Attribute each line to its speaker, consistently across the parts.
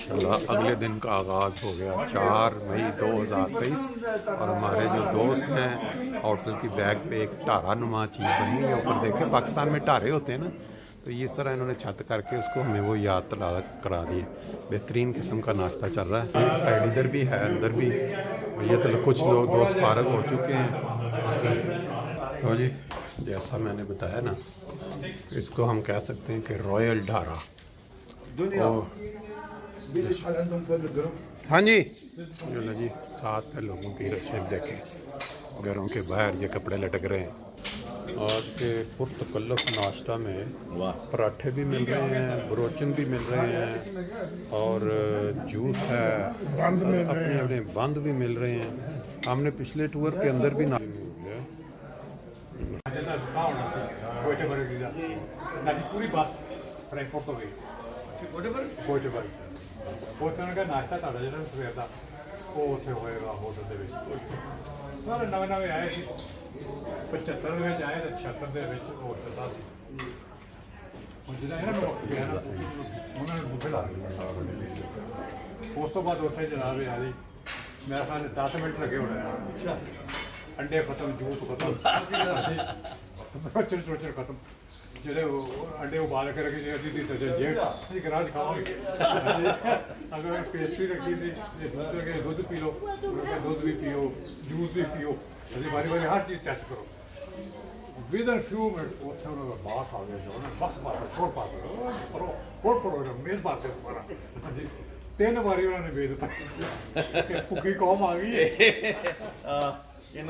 Speaker 1: माशाल्लाह अगले दिन का आगाज़ हो गया 4 मई 2023 और हमारे जो दोस्त हैं होटल की बैग पे एक टारा नुमा चीज़ बनी है ऊपर देखे। पाकिस्तान में टारे होते हैं ना, तो ये इस तरह इन्होंने छत करके उसको हमें वो याद करा दिए। बेहतरीन किस्म का नाश्ता चल रहा है। साइड इधर भी है, अंदर भी। ये तो कुछ लोग दोस्त फारग हो चुके हैं। तो जी जैसा मैंने बताया ना, इसको हम कह सकते हैं कि रॉयल ढारा। हाँ जी चलो जी, साथ है लोगों की रशें देखें, घरों के बाहर ये कपड़े लटक रहे हैं। आज के पुरतकल्लफ नाश्ता में पराठे भी मिल रहे हैं, ब्रोचन भी मिल रहे हैं और जूस है, अपने अपने बंद भी मिल रहे हैं। हमने पिछले टूर के अंदर भी
Speaker 2: पूरी बस फ्रैंकफर्ट तो गई नाश्ता था जो सवेर का वो उत्थे होएगा होटल के सारे नवे नवे आए थे। 75 आए तो 76 होटल था जिन्हें गया ना उन्होंने बुफे ला दिया। उस तो बाद उत्थे जनाब यारी मेरा ख्याल 10 मिनट लगे होने, अंडे खत्म, जूस खत्म, चोचर खत्म। जो अंडे उबाल के रखी थी जेब गिलास खाओगे, अगर पेस्ट्री रखी थी दूध पी लो, दूध भी पियो, जूस भी पियो, बारी बारी हर चीज़ टेस्ट करो। विद इन फ्यू मिनट उन्होंने बास आ गया, बस बात छोड़ पा करो मेज बात करो जी। 3 बारी उन्होंने भेज दिया, भुखी कौम आ गई है।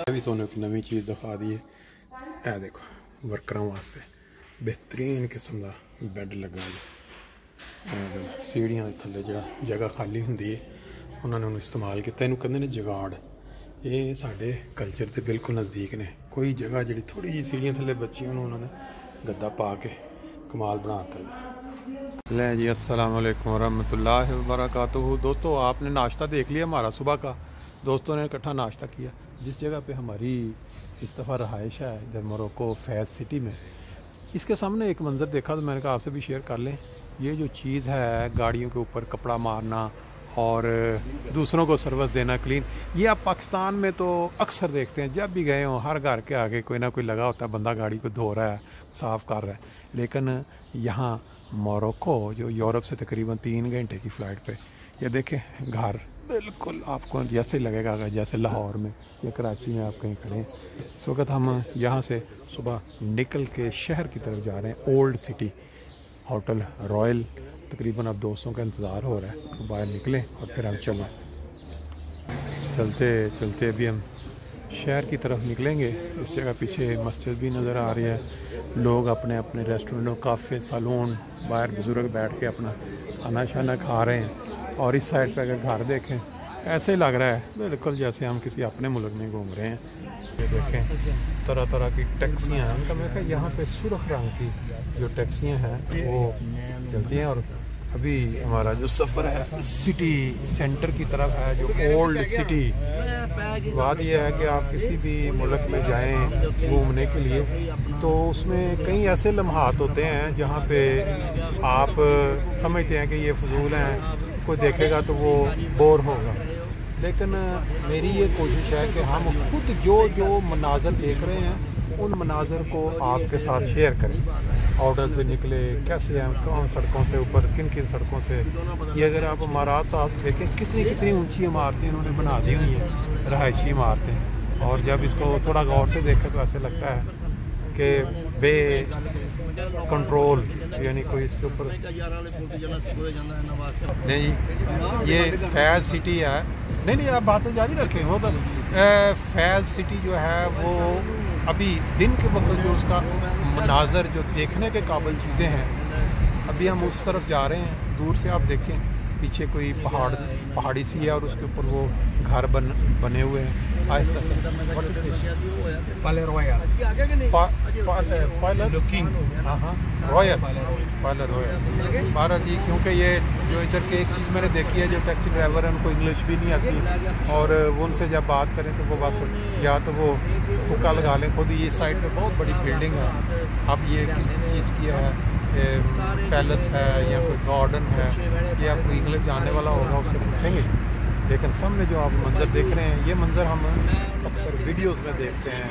Speaker 1: अभी तो एक नवी चीज़ दिखा दी है, देखो वर्करों वास्ते बेहतरीन किस्म का बैड लगा है। सीढ़ियां थले जो जगह खाली होंगी है उन्होंने उन्हें इस्तेमाल किया। इनू कहते हैं जुगाड़। ये साढ़े कल्चर के बिल्कुल नज़दीक ने। कोई जगह जी थोड़ी जी सीढ़ियां थले बची उन्होंने गद्दा पा के कमाल बनाता। ले जी अस्सलाम वालेकुम वरहमतुल्लाहि वबरकातुहू। दोस्तों आपने नाश्ता देख लिया हमारा सुबह का, दोस्तों ने इकट्ठा नाश्ता किया। जिस जगह पे हमारी इस दफ़ा रहाइश है इधर मोरक्को फैज़ सिटी में, इसके सामने एक मंज़र देखा तो मैंने कहा आपसे भी शेयर कर लें। ये जो चीज़ है गाड़ियों के ऊपर कपड़ा मारना और दूसरों को सर्विस देना क्लीन, ये आप पाकिस्तान में तो अक्सर देखते हैं। जब भी गए हों हर घर के आगे कोई ना कोई लगा होता है, बंदा गाड़ी को धो रहा है, साफ़ कर रहा है। लेकिन यहाँ मोरक्को जो यूरोप से तकरीबन 3 घंटे की फ़्लाइट पे, ये देखें घर बिल्कुल आपको जैसे लगेगा जैसे लाहौर में या कराची में आप कहीं खड़े हैं। इस वक्त हम यहाँ से सुबह निकल के शहर की तरफ जा रहे हैं, ओल्ड सिटी होटल रॉयल। तकरीबन अब दोस्तों का इंतज़ार हो रहा है, तो बाहर निकलें और फिर हम चलते चलते अभी हम शहर की तरफ निकलेंगे। इस जगह पीछे मस्जिद भी नज़र आ रही है, लोग अपने अपने रेस्टोरेंटों, काफ़े, सैलून, बाहर बुजुर्ग बैठ के अपना खाना शाना खा रहे हैं। और इस साइड पे अगर घर देखें ऐसे ही लग रहा है बिल्कुल जैसे हम किसी अपने मुल्क में घूम रहे हैं। ये देखें तरह तरह की टैक्सियाँ हैं। उनका मेरे ख्याल यहाँ पे सुर्ख रंग की जो टैक्सियाँ हैं वो चलती हैं। और अभी हमारा जो सफ़र है सिटी सेंटर की तरफ है, जो ओल्ड सिटी। बात यह है कि आप किसी भी मुल्क में जाएं घूमने के लिए तो उसमें कई ऐसे लम्हात होते हैं जहाँ पे आप समझते हैं कि ये फजूल हैं, कोई देखेगा तो वो बोर होगा। लेकिन मेरी ये कोशिश है कि हम खुद जो जो मनाज़र देख रहे हैं उन मनाज़र को आपके साथ शेयर करें। ऑर्डर से निकले कैसे हैं, कौन सड़कों से ऊपर, किन किन सड़कों से। ये अगर आप इमारत साथ देखें कितनी कितनी ऊंची इमारतें इन्होंने बना दी हुई हैं, रहायशी इमारतें। और जब इसको थोड़ा गौर से देखें तो ऐसे लगता है कि बे कंट्रोल, यानी कोई इसके ऊपर नहीं। ये फैज़ सिटी है। नहीं आप बातें जारी रखें। वो तो फैज़ सिटी जो है वो अभी दिन के वक्त जो उसका मनाज़र जो देखने के काबिल चीज़ें हैं, अभी हम उस तरफ जा रहे हैं। दूर से आप देखें पीछे कोई पहाड़ी सी है और उसके ऊपर वो घर बने हुए हैं आहिस्ता से। What is this?
Speaker 2: पाले रॉयल
Speaker 1: लुकिंग, हाँ रॉयल पाले रॉयल भारत जी। क्योंकि ये जो इधर के एक चीज़ मैंने देखी है, जो टैक्सी ड्राइवर है उनको इंग्लिश भी नहीं आती और वो उनसे जब बात करें तो वो बस या तो वो तुक्का लगा लें खुद ही। ये साइड पे बहुत बड़ी बिल्डिंग है। अब ये किस चीज़ की है पैलेस है या कोई गार्डन है या कोई इंग्लिश जानने वाला होगा उससे पूछेंगे। लेकिन सामने जो आप मंज़र देख रहे हैं ये मंज़र हम अक्सर वीडियोस में देखते हैं,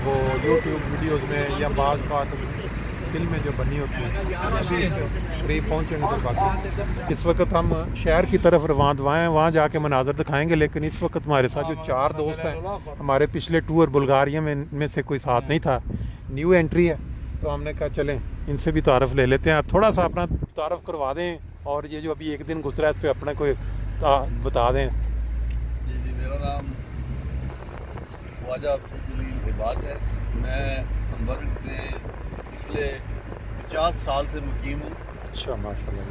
Speaker 1: वो यूट्यूब वीडियोस में या बाज़ बात फिल्में जो बनी होती हैं करीब पहुँचेंगे तो बाकी। इस वक्त हम शहर की तरफ रवाना हैं, वहाँ जाके मनाज़र दिखाएंगे। लेकिन इस वक्त हमारे साथ जो 4 दोस्त हैं, हमारे पिछले टूर बुल्गारिया में से कोई साथ नहीं था, न्यू एंट्री है, तो हमने कहा चलें इनसे भी तारफ़ ले लेते हैं। आप थोड़ा सा अपना तारफ़ करवा दें और ये जो अभी एक दिन गुजरा है इस पर अपना कोई बता दें।
Speaker 3: जी जी, मेरा नाम ख्वाजा अब्दुल जलील इबाद है। मैं हम्बर्ग में पिछले 50 साल से मुकीम हूँ।
Speaker 1: अच्छा, माशाल्लाह।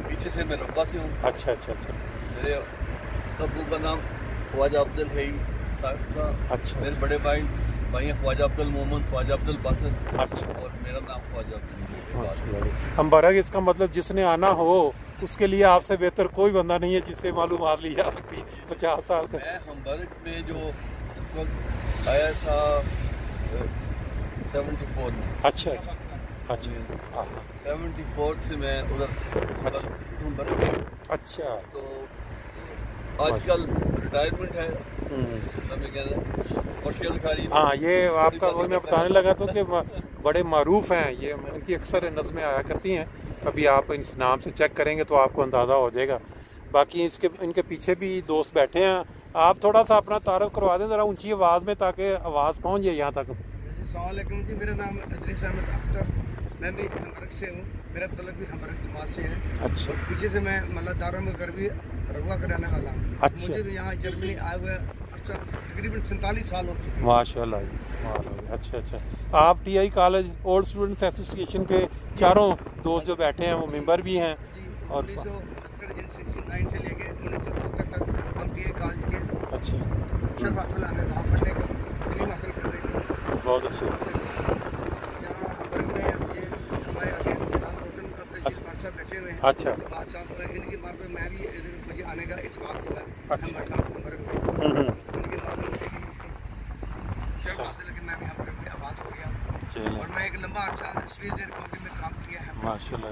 Speaker 3: पीछे से मैं रब्बा से हूँ।
Speaker 1: अच्छा अच्छा अच्छा।
Speaker 3: मेरे अबू का नाम ख्वाजा अब्दुल है साहब था।
Speaker 1: अच्छा।
Speaker 3: मेरे बड़े भाई हैं ख्वाजा अब्दुल मोहम्मद, ख्वाजा अब्दुल बासित।
Speaker 1: अच्छा।
Speaker 3: और मेरा नाम ख्वाजा अब्दुल इबाद है।
Speaker 1: हम्बर्ग, इसका मतलब जिसने आना हो उसके लिए आपसे बेहतर कोई बंदा नहीं है जिससे मालूमात ली जा सकती। 50 साल का
Speaker 3: मैं हम्बर्ग में जो इस वक्त आया था 74 में।
Speaker 1: अच्छा अच्छा
Speaker 3: 74 से मैं उधर हम्बर्ग में।
Speaker 1: अच्छा।
Speaker 3: तो आजकल रिटायरमेंट है।
Speaker 1: हाँ, ये आपका वही मैं बताने लगा तो कि बड़े मारूफ हैं ये, इनकी अक्सर नज़में आया करती हैं। कभी आप इस नाम से चेक करेंगे तो आपको अंदाज़ा हो जाएगा। बाकी इनके पीछे भी दोस्त बैठे हैं। आप थोड़ा सा अपना तारुफ करवा दें ज़रा ऊंची आवाज़ में ताकि आवाज़ पहुँच जाए यहाँ तक।
Speaker 4: अस्सलाम वालेकुम जी, मेरा नाम इदरीस अहमद अख्तर, मैं भी हम्बर्ग से हूँ। मेरा तलक भी हम्बर्ग जमात से है।
Speaker 1: अच्छा।
Speaker 4: पीछे से मैं मतलब दारुल में भी रगवा कराने वाला हूँ।
Speaker 1: अच्छा।
Speaker 4: मुझे भी यहाँ जर्मनी आए हुए तकरीबन 47 साल हो चुके हैं।
Speaker 1: माशाल्लाह माशाल्लाह। अच्छा अच्छा। आप TI college old students association के चारों दोस्त जो बैठे हैं वो मेंबर भी हैं। और
Speaker 4: 1969 से लेके 1974 तक हम TI कॉलेज के
Speaker 1: अच्छा
Speaker 4: शर्फ हासिल आने वहाँ पढ़ने का तलीम हासिल कर रहे थे।
Speaker 1: बहुत अच्छे।
Speaker 4: यहाँ हम्बर्ग में ये हमारे आगे सलाम रोशन अपने बादशाह बैठे हुए हैं।
Speaker 1: अच्छा।
Speaker 4: बादशाह इनकी बार पर मैं भी मुझे आने का इत्तेफाक हुआ है।
Speaker 1: अच्छा।
Speaker 4: हम्बर्ग में मैं भी हम्बर्ग में आबाद हो गया और मैं एक लंबा अच्छा स्वीजर कंपनी में काम किया है।
Speaker 1: माशाल्लाह।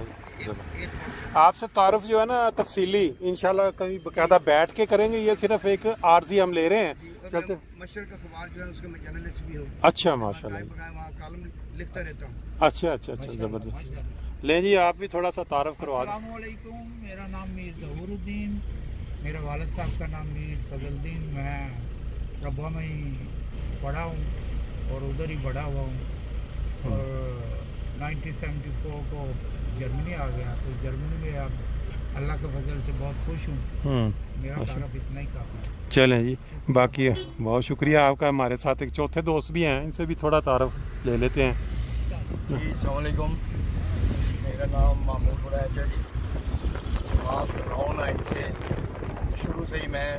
Speaker 1: आपसे तारुफ जो है ना तफसीली इंशाल्लाह कभी बाकायदा बैठ के करेंगे, ये सिर्फ एक आर्जी हम ले रहे हैं। चलते
Speaker 4: मशर का अखबार जो है उसका मैं जर्नलिस्ट भी हूँ।
Speaker 1: अच्छा माशाल्लाह।
Speaker 4: वहाँ कॉलम लिखता रहता हूँ।
Speaker 1: अच्छा अच्छा अच्छा, ज़बरदस्त। ले जी आप भी थोड़ा सा तारुफ करवा दें।
Speaker 5: अस्सलाम वालेकुम, मेरा नाम मीर ज़हूरुद्दीन, मेरे वालिद साहब का नाम मीर फजलुद्दीन। मैं रब्बा में ही पढ़ा हूँ और उधर ही बड़ा हुआ हूँ और 1974 को जर्मनी आ गया। तो जर्मनी में अब अल्लाह के फजल से बहुत खुश हूँ। मेरा तारुफ इतना ही काफ़ी है।
Speaker 1: चलें जी, बाकी बहुत शुक्रिया आपका। हमारे साथ एक चौथे दोस्त भी हैं, इनसे भी थोड़ा तारुफ ले लेते हैं।
Speaker 6: जी अस्सलाम वालेकुम, मेरा नाम मामूद कुरैश है जी। आप ऑनलाइन से शुरू से ही मैं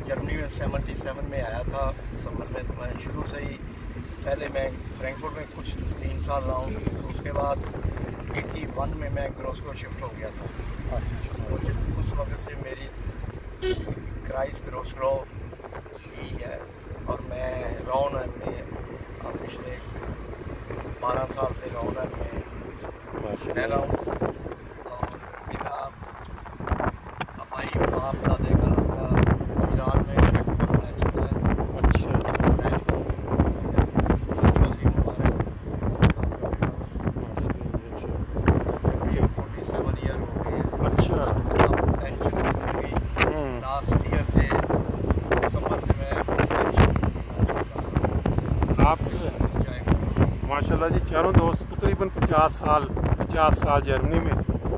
Speaker 6: जर्मनी में 77 में आया था समर में। तो मैं शुरू से ही पहले मैं फ्रैंकफर्ट में कुछ 3 साल रहा हूँ। तो उसके बाद 81 में मैं ग्रोस्को शिफ्ट हो गया था। तो उस वक्त से मेरी क्राइस ग्रोस्को ही है और मैं रौनक में अब पिछले 12 साल से रौनक में रह रहा हूँ। और मेरा हमारी बाप दादे का ईरान में शिफ्ट करना चुका है।
Speaker 1: अच्छा।
Speaker 6: चौधरी मुबारक 47 ईयर हो गए।
Speaker 1: अच्छा।
Speaker 6: अब पेंशन हो गई लास्ट ईयर से, दिसंबर से मैं पेंशन
Speaker 1: आप माशाल्लाह जी चारों दोस्त तकरीबन 50 साल जर्मनी में।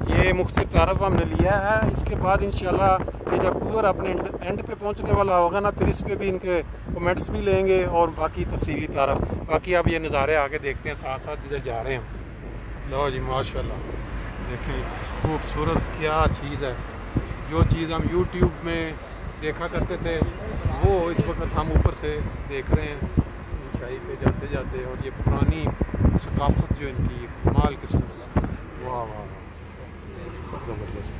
Speaker 1: ये मुख्तलिफ तारफ़ हमने लिया है। इसके बाद इंशाल्लाह ये जब टूर अपने एंड पे पहुंचने वाला होगा ना, फिर इस पे भी इनके कमेंट्स भी लेंगे और बाकी तफसीली तारफ़। बाकी अब ये नज़ारे आगे देखते हैं साथ साथ जिधर जा रहे हैं। लो जी माशाल्लाह देखें खूबसूरत क्या चीज़ है। जो चीज़ हम यूट्यूब में देखा करते थे वो इस वक्त हम ऊपर से देख रहे हैं ऊंचाई पे जाते जाते। और ये पुरानी सकाफत जो इनकी कमाल किस्म की, वाह वाह वाह, ज़बरदस्त।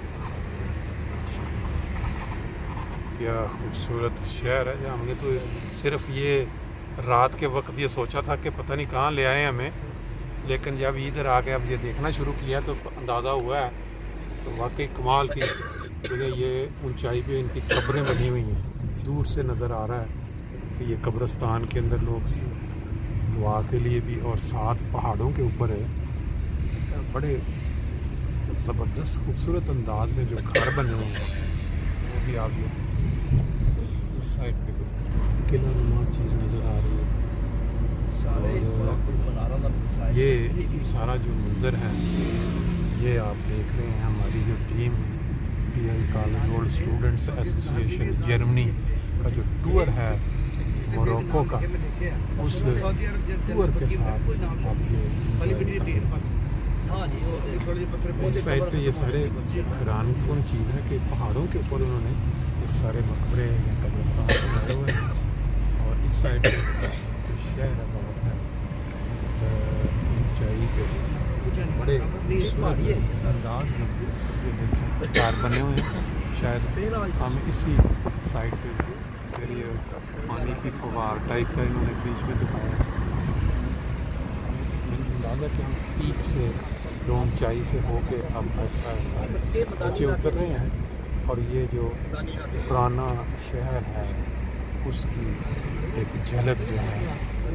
Speaker 1: क्या खूबसूरत शहर है। हमने तो सिर्फ ये रात के वक्त ये सोचा था कि पता नहीं कहाँ ले आए हमें, लेकिन जब इधर आके अब ये देखना शुरू किया तो अंदाज़ा हुआ है तो वाकई कमाल की जगह। ये ऊंचाई पे इनकी कब्रें बनी हुई हैं, दूर से नज़र आ रहा है कि ये कब्रिस्तान के अंदर लोग दुआ के लिए भी, और साथ पहाड़ों के ऊपर है बड़े ज़बरदस्त खूबसूरत अंदाज में जो घर बने हुए हैं वो भी आप ये इस साइड पे किला नुमा चीज़ नज़र आ रही है। और ये सारा जो मंजर है ये आप देख रहे हैं, हमारी जो team PI college old students association Germany का जो टूर है मोरक्को का, उस टूर के साथ आप ये इस साइड पे ये सारे हैरानकुन चीज़ है कि पहाड़ों के ऊपर उन्होंने ये सारे मकबरे या कब्रिस्तान बनाए हुए हैं। और इस साइड पे शहर बहुत है ऊंचाई पे, बड़े अंदाज में ये देखें कार बने हुए हैं। शायद हम इसी साइड पे फिर ये पानी की फवार टाइप का इन्होंने बीच में दिखाया। अंदाज़ा कि हम पीक से ऊंचाई से होके अब आहिस्ता आहिस्ता नीचे उतर रहे हैं और ये जो पुराना शहर है उसकी एक झलक जो है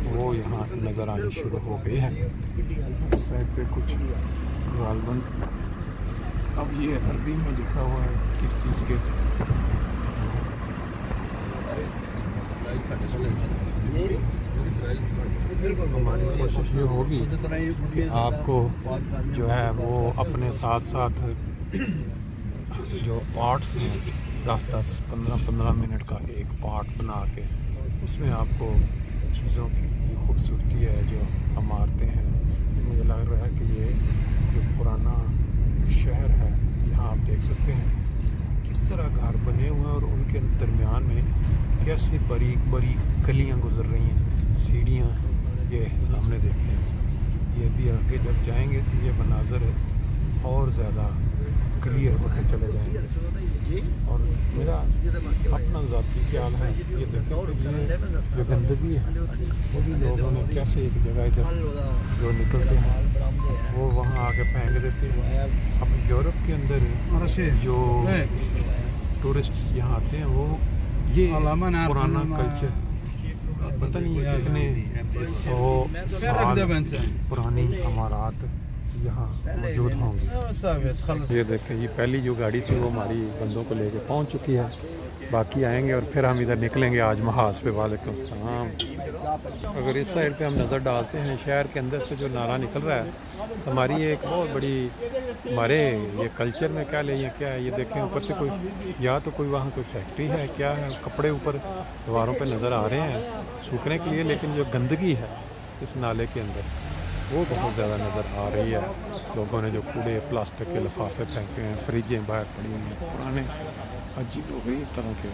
Speaker 1: वो यहाँ नज़र आनी शुरू हो गई है। इस साइड पे कुछ गालबन, अब ये अरबी में लिखा हुआ है किस चीज़ के, हमारी कोशिश ये होगी कि आपको जो है वो अपने साथ साथ जो पार्ट्स हैं 10-10, 15-15 मिनट का एक पार्ट बना के उसमें आपको चीज़ों की खूबसूरती है जो इमारतें हैं, मुझे लग रहा है कि ये जो पुराना शहर है यहाँ आप देख सकते हैं किस तरह घर बने हुए हैं और उनके दरमियान में कैसे बारीक बारीक गलियाँ गुजर रही हैं, सीढ़ियाँ ये सामने देखें। ये भी आगे जब जाएंगे तो ये मनाजर और ज़्यादा क्लियर होते चले जाएंगे। और मेरा अपना ज़ाती ख्याल है ये देखें कि ये जो गंदगी है वो भी लोगों ने कैसे एक जगह इधर जो निकलते हैं वो वहाँ आके फेंक देते हैं। अब यूरोप के अंदर जो टूरिस्ट यहाँ आते हैं वो ये पुराना कल्चर, पता नहीं कितने 100 साल पुरानी इमारत यहाँ मौजूद होंगी। ये देखें ये पहली जो गाड़ी थी वो हमारी बंदों को लेके पहुँच चुकी है, बाकी आएंगे और फिर हम इधर निकलेंगे आज महाज पे। वालेकुम सलाम। अगर इस साइड पे हम नज़र डालते हैं शहर के अंदर से जो नाला निकल रहा है, हमारी एक बहुत बड़ी हमारे ये कल्चर में क्या ले ये क्या है, ये देखें ऊपर से कोई या तो कोई वहाँ कोई फैक्ट्री है क्या है, कपड़े ऊपर दीवारों पे नज़र आ रहे हैं सूखने के लिए, लेकिन जो गंदगी है इस नाले के अंदर वो बहुत ज़्यादा नज़र आ रही है। लोगों ने जो कूड़े प्लास्टिक के लिफाफे फेंके हैं, फ्रिजें बाहर पड़ी हुई हैं पुराने अजीब तरह के।